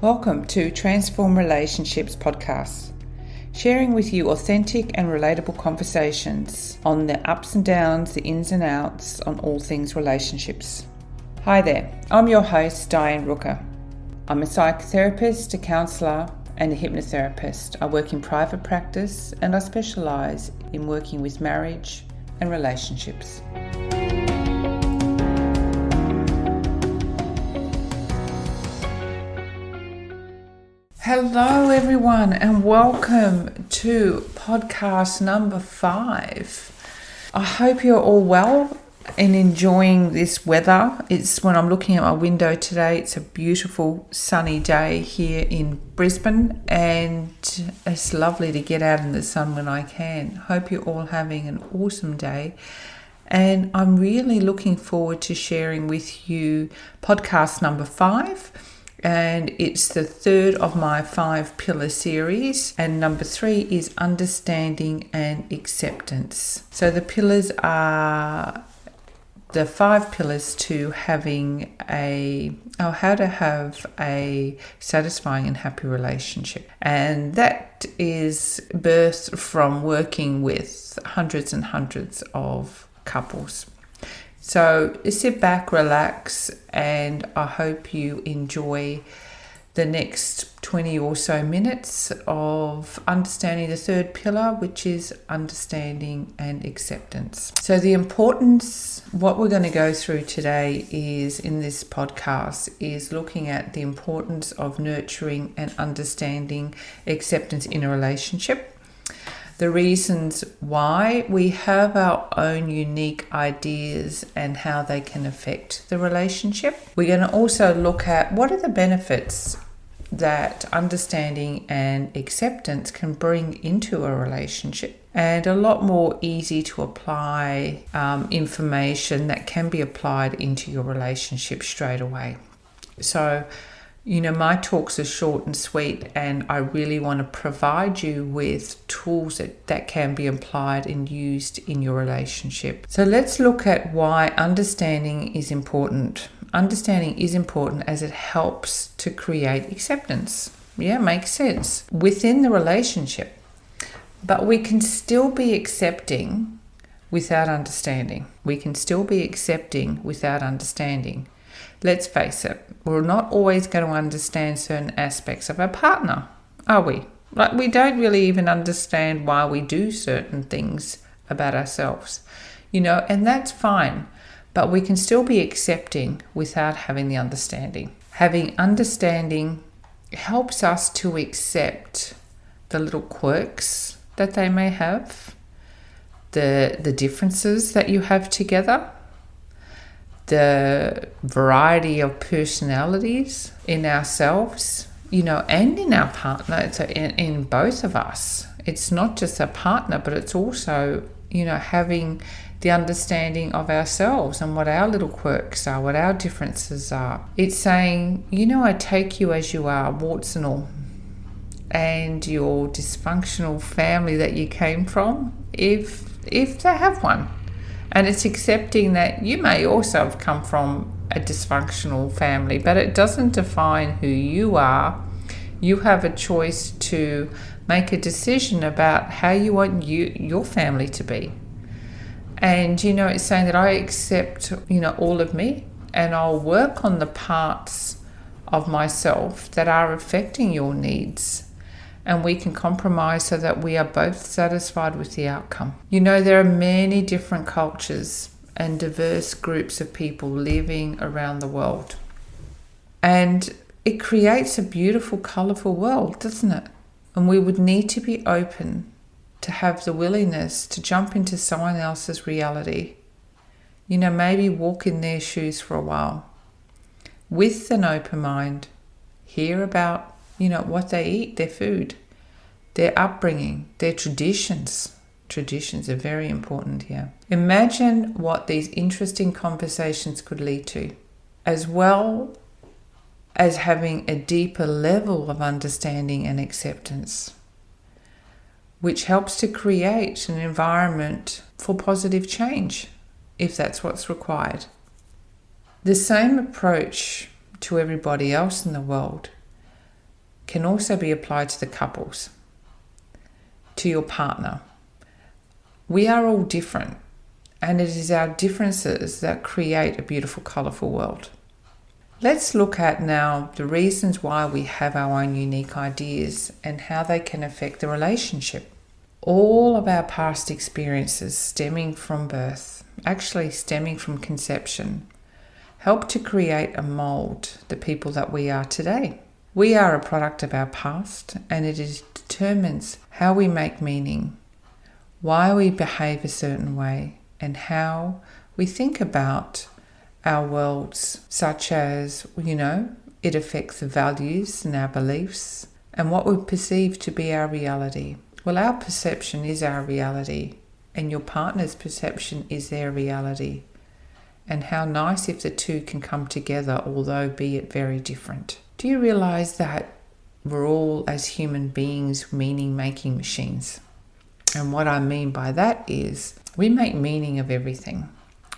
Welcome to Transform Relationships podcast, sharing with you authentic and relatable conversations on the ups and downs, the ins and outs on all things relationships. Hi there, I'm your host Diane. I'm a psychotherapist, a counsellor and a hypnotherapist. I work in private practice and I specialise in working with marriage and relationships. Hello everyone and welcome to podcast number 5. I hope you're all well and enjoying this weather. It's when I'm looking at my window today, it's a beautiful sunny day here in Brisbane and it's lovely to get out in the sun when I can. Hope you're all having an awesome day. And I'm really looking forward to sharing with you podcast number 5. And it's the third of my 5 pillar series. And number 3 is understanding and acceptance. So the pillars are the 5 pillars to having how to have a satisfying and happy relationship. And that is birthed from working with hundreds and hundreds of couples. So sit back, relax, and I hope you enjoy the next 20 or so minutes of understanding the third pillar, which is understanding and acceptance. So what we're going to go through today is, in this podcast, is looking at the importance of nurturing and understanding acceptance in a relationship. The reasons why we have our own unique ideas and how they can affect the relationship. We're going to also look at what are the benefits that understanding and acceptance can bring into a relationship, and a lot more easy to apply information that can be applied into your relationship straight away. So, my talks are short and sweet, and I really want to provide you with tools that can be applied and used in your relationship. So let's look at why understanding is important. Understanding is important as it helps to create acceptance. Yeah, makes sense. Within the relationship. But we can still be accepting without understanding. We can still be accepting without understanding. Let's face it, we're not always going to understand certain aspects of our partner, are we? Like, we don't really even understand why we do certain things about ourselves, and that's fine. But we can still be accepting without having the understanding. Having understanding helps us to accept the little quirks that they may have, the differences that you have together, the variety of personalities in ourselves, and in our partner. So in both of us, it's not just a partner, but it's also, having the understanding of ourselves and what our little quirks are, what our differences are. It's saying, I take you as you are, warts and all, and your dysfunctional family that you came from, if they have one. And it's accepting that you may also have come from a dysfunctional family, but it doesn't define who you are. You have a choice to make a decision about how you want your family to be. And, it's saying that I accept, all of me, and I'll work on the parts of myself that are affecting your needs. And we can compromise so that we are both satisfied with the outcome. There are many different cultures and diverse groups of people living around the world. And it creates a beautiful, colourful world, doesn't it? And we would need to be open to have the willingness to jump into someone else's reality. Maybe walk in their shoes for a while with an open mind, hear about what they eat, their food, their upbringing, their traditions. Traditions are very important here. Imagine what these interesting conversations could lead to, as well as having a deeper level of understanding and acceptance, which helps to create an environment for positive change. if that's what's required. The same approach to everybody else in the world can also be applied to the couples, to your partner. We are all different, and it is our differences that create a beautiful, colourful world. Let's look at now the reasons why we have our own unique ideas and how they can affect the relationship. All of our past experiences stemming from birth, actually stemming from conception, help to create and mould the people that we are today. We are a product of our past, and it determines how we make meaning, why we behave a certain way, and how we think about our worlds, such as, it affects the values and our beliefs and what we perceive to be our reality. Well, our perception is our reality, and your partner's perception is their reality. And how nice if the two can come together, although be it very different. Do you realize that we're all, as human beings, meaning-making machines? And what I mean by that is we make meaning of everything.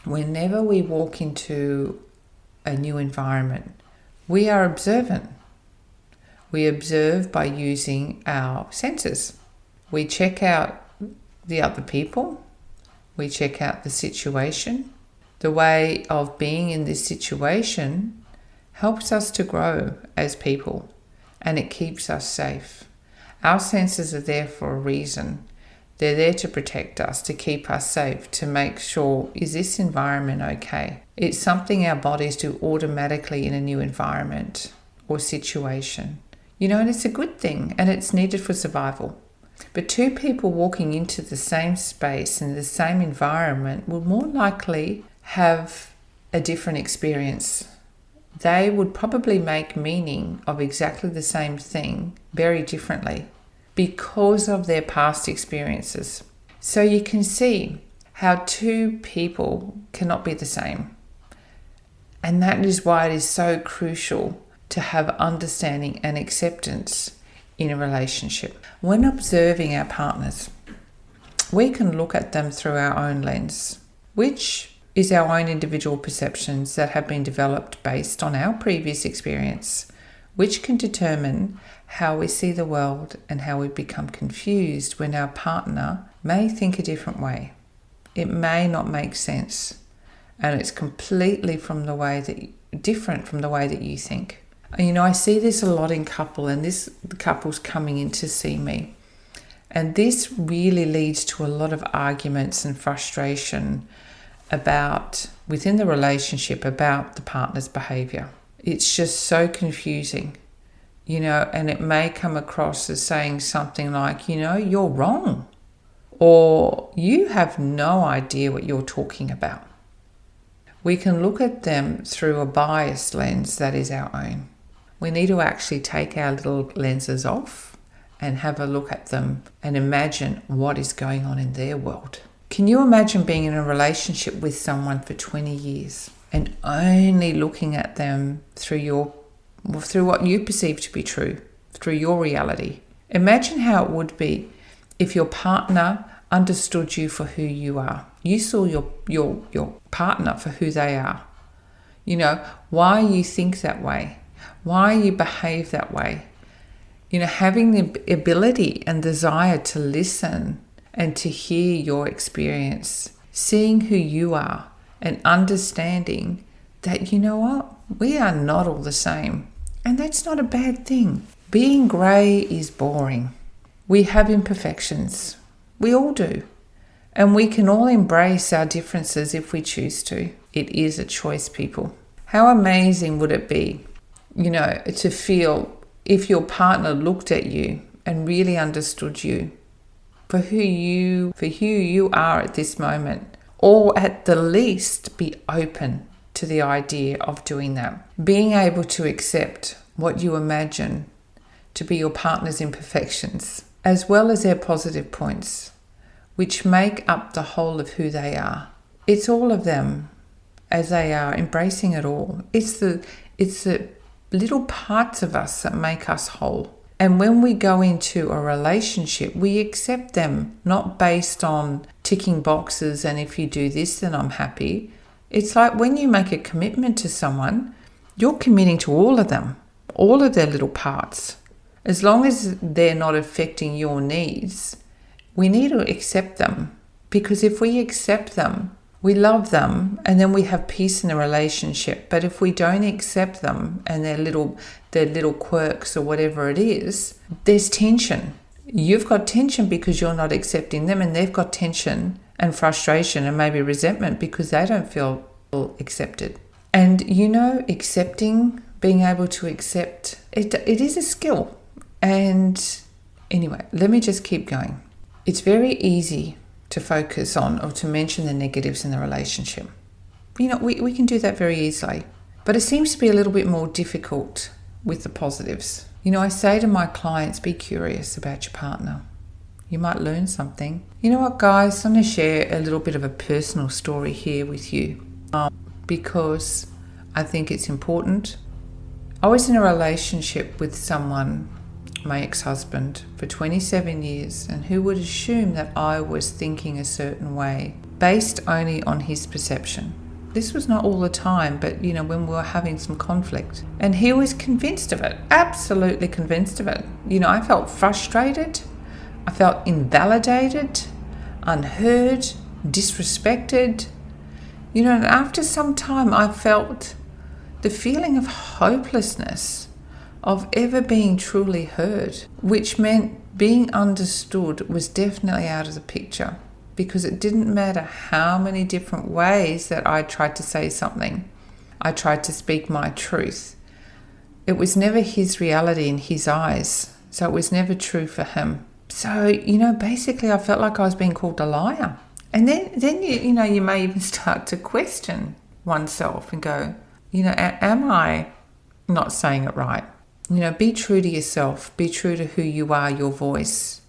Whenever we walk into a new environment, we are observant. We observe by using our senses. We check out the other people. We check out the situation. The way of being in this situation helps us to grow as people, and it keeps us safe. Our senses are there for a reason. They're there to protect us, to keep us safe, to make sure, is this environment okay? It's something our bodies do automatically in a new environment or situation. And it's a good thing, and it's needed for survival. But two people walking into the same space and the same environment will more likely have a different experience. They would probably make meaning of exactly the same thing very differently because of their past experiences. So you can see how two people cannot be the same. And that is why it is so crucial to have understanding and acceptance in a relationship. When observing our partners, we can look at them through our own lens, which is our own individual perceptions that have been developed based on our previous experience, which can determine how we see the world and how we become confused when our partner may think a different way. It may not make sense, and it's completely different from the way that you think. I see this a lot in the couples coming in to see me. And this really leads to a lot of arguments and frustration within the relationship about the partner's behavior. It's just so confusing, and it may come across as saying something like, you're wrong, or you have no idea what you're talking about. We can look at them through a biased lens that is our own. We need to actually take our little lenses off and have a look at them and imagine what is going on in their world. Can you imagine being in a relationship with someone for 20 years and only looking at them through what you perceive to be true, through your reality? Imagine how it would be if your partner understood you for who you are. You saw your partner for who they are. Why you think that way, why you behave that way. Having the ability and desire to listen and to hear your experience, seeing who you are and understanding that, we are not all the same. And that's not a bad thing. Being grey is boring. We have imperfections. We all do. And we can all embrace our differences if we choose to. It is a choice, people. How amazing would it be, to feel if your partner looked at you and really understood you for who you are at this moment, or at the least be open to the idea of doing that. Being able to accept what you imagine to be your partner's imperfections, as well as their positive points, which make up the whole of who they are. It's all of them as they are, embracing it all. It's the little parts of us that make us whole. And when we go into a relationship, we accept them not based on ticking boxes and if you do this, then I'm happy. It's like when you make a commitment to someone, you're committing to all of them, all of their little parts. As long as they're not affecting your needs, we need to accept them. Because if we accept them, we love them, and then we have peace in the relationship. But if we don't accept them and their little quirks or whatever it is, there's tension. You've got tension because you're not accepting them, and they've got tension and frustration and maybe resentment because they don't feel accepted. And accepting, being able to accept, it is a skill. And anyway, let me just keep going. It's very easy to focus on or to mention the negatives in the relationship. We can do that very easily. But it seems to be a little bit more difficult with the positives. I say to my clients, be curious about your partner. You might learn something. You know what, guys? I'm going to share a little bit of a personal story here with you because I think it's important. I was in a relationship with someone, my ex-husband, for 27 years, and who would assume that I was thinking a certain way based only on his perception. This was not all the time, but when we were having some conflict, and he was convinced of it, absolutely convinced of it. I felt frustrated, I felt invalidated, unheard, disrespected. And after some time I felt the feeling of hopelessness of ever being truly heard, which meant being understood was definitely out of the picture, because it didn't matter how many different ways that I tried to say something. I tried to speak my truth. It was never his reality in his eyes, so it was never true for him. So, basically I felt like I was being called a liar. And then you may even start to question oneself and go, am I not saying it right? Be true to yourself, be true to who you are, your voice,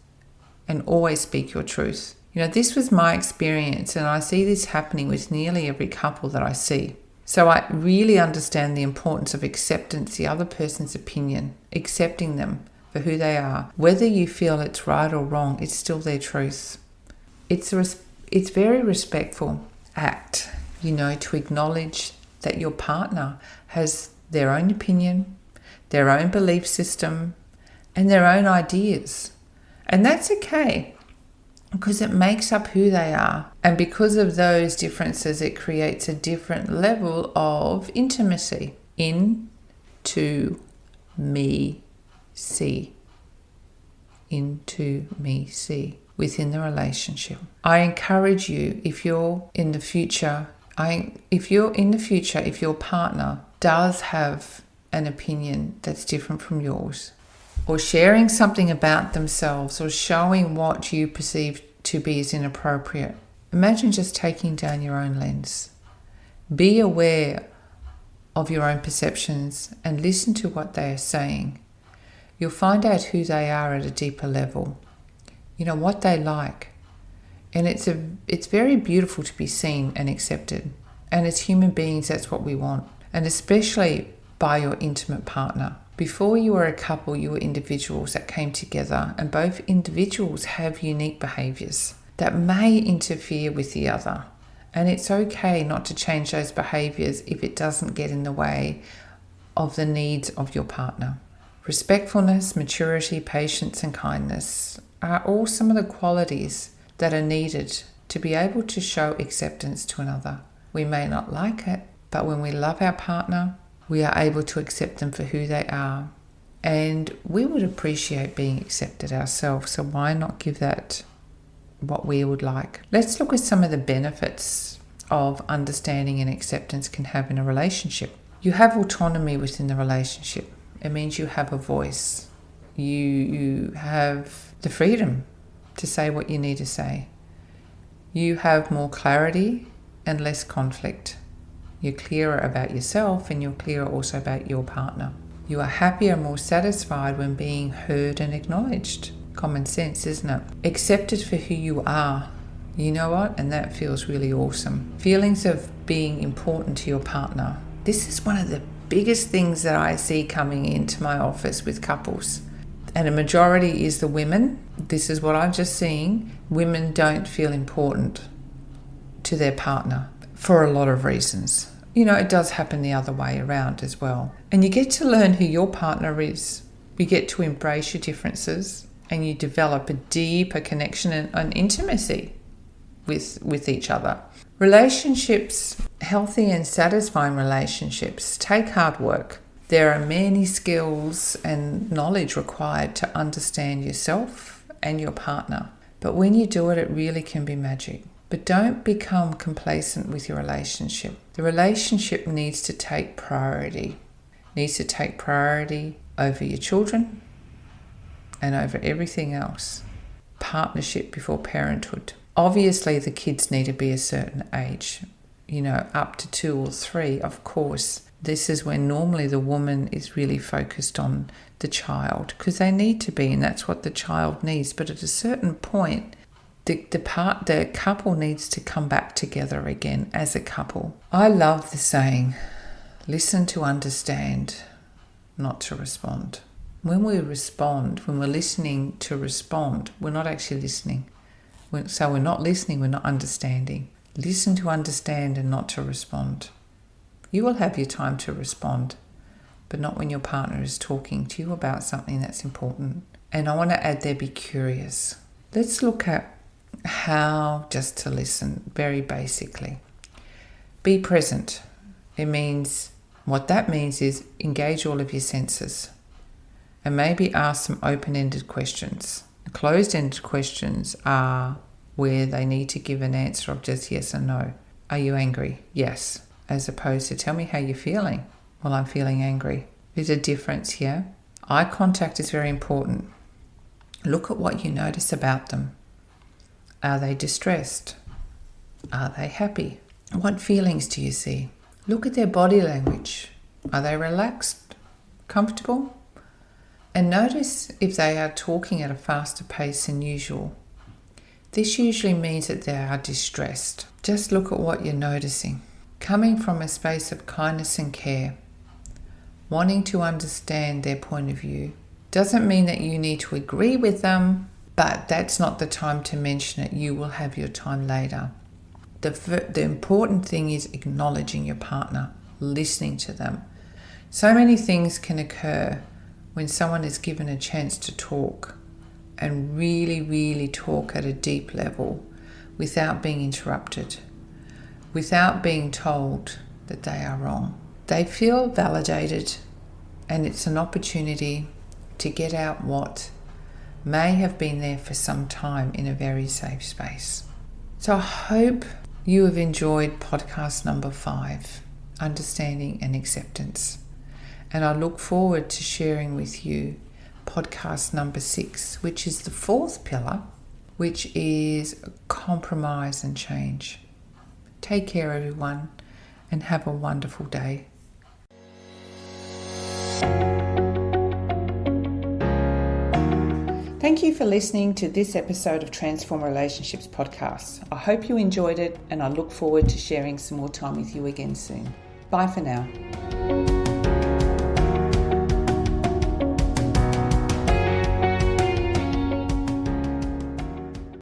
and always speak your truth. This was my experience, and I see this happening with nearly every couple that I see. So I really understand the importance of acceptance, the other person's opinion, accepting them for who they are. Whether you feel it's right or wrong, it's still their truth. It's very respectful act, to acknowledge that your partner has their own opinion, their own belief system, and their own ideas. And that's okay, because it makes up who they are. And because of those differences, it creates a different level of intimacy. Into me, see. Into me, see. Within the relationship. I encourage you, if your partner does have an opinion that's different from yours, or sharing something about themselves, or showing what you perceive to be as inappropriate, imagine just taking down your own lens. Be aware of your own perceptions and listen to what they are saying. You'll find out who they are at a deeper level. What they like. And it's very beautiful to be seen and accepted. And as human beings, that's what we want. And especially by your intimate partner. Before you were a couple, you were individuals that came together, and both individuals have unique behaviors that may interfere with the other. And it's okay not to change those behaviors if it doesn't get in the way of the needs of your partner. Respectfulness, maturity, patience, and kindness are all some of the qualities that are needed to be able to show acceptance to another. We may not like it, but when we love our partner, we are able to accept them for who they are. And we would appreciate being accepted ourselves, so why not give that what we would like? Let's look at some of the benefits of understanding and acceptance can have in a relationship. You have autonomy within the relationship. It means you have a voice. You have the freedom to say what you need to say. You have more clarity and less conflict. You're clearer about yourself, and you're clearer also about your partner. You are happier and more satisfied when being heard and acknowledged. Common sense, isn't it? Accepted for who you are. You know what? And that feels really awesome. Feelings of being important to your partner. This is one of the biggest things that I see coming into my office with couples. and a majority is the women. This is what I'm just seeing. Women don't feel important to their partner for a lot of reasons. It does happen the other way around as well. And you get to learn who your partner is. You get to embrace your differences, and you develop a deeper connection and intimacy with each other. Relationships, healthy and satisfying relationships, take hard work. There are many skills and knowledge required to understand yourself and your partner. But when you do it, it really can be magic. But don't become complacent with your relationship. The relationship needs to take priority. Needs to take priority over your children and over everything else. Partnership before parenthood. Obviously, the kids need to be a certain age, up to 2 or 3, of course. This is when normally the woman is really focused on the child, because they need to be, and that's what the child needs. But at a certain point, the couple needs to come back together again as a couple. I love the saying, listen to understand, not to respond. When we respond, when we're listening to respond, we're not actually listening. So we're not listening, we're not understanding. Listen to understand and not to respond. You will have your time to respond, but not when your partner is talking to you about something that's important. And I want to add there, be curious. Let's look at how just to listen, very basically. Be present. What that means is engage all of your senses and maybe ask some open-ended questions. Closed-ended questions are where they need to give an answer of just yes or no. Are you angry? Yes. As opposed to tell me how you're feeling. Well, I'm feeling angry. There's a difference here. Eye contact is very important. Look at what you notice about them. Are they distressed? Are they happy? What feelings do you see? Look at their body language. Are they relaxed? Comfortable? And notice if they are talking at a faster pace than usual. This usually means that they are distressed. Just look at what you're noticing. Coming from a space of kindness and care, wanting to understand their point of view. Doesn't mean that you need to agree with them, but that's not the time to mention it. You will have your time later. The important thing is acknowledging your partner, listening to them. So many things can occur when someone is given a chance to talk and really, really talk at a deep level without being interrupted, without being told that they are wrong. They feel validated, and it's an opportunity to get out what may have been there for some time in a very safe space. So I hope you have enjoyed podcast number 5, Understanding and Acceptance. And I look forward to sharing with you podcast number 6, which is the 4th pillar, which is compromise and change. Take care, everyone, and have a wonderful day. Thank you for listening to this episode of Transform Relationships podcast. I hope you enjoyed it, and I look forward to sharing some more time with you again soon. Bye for now.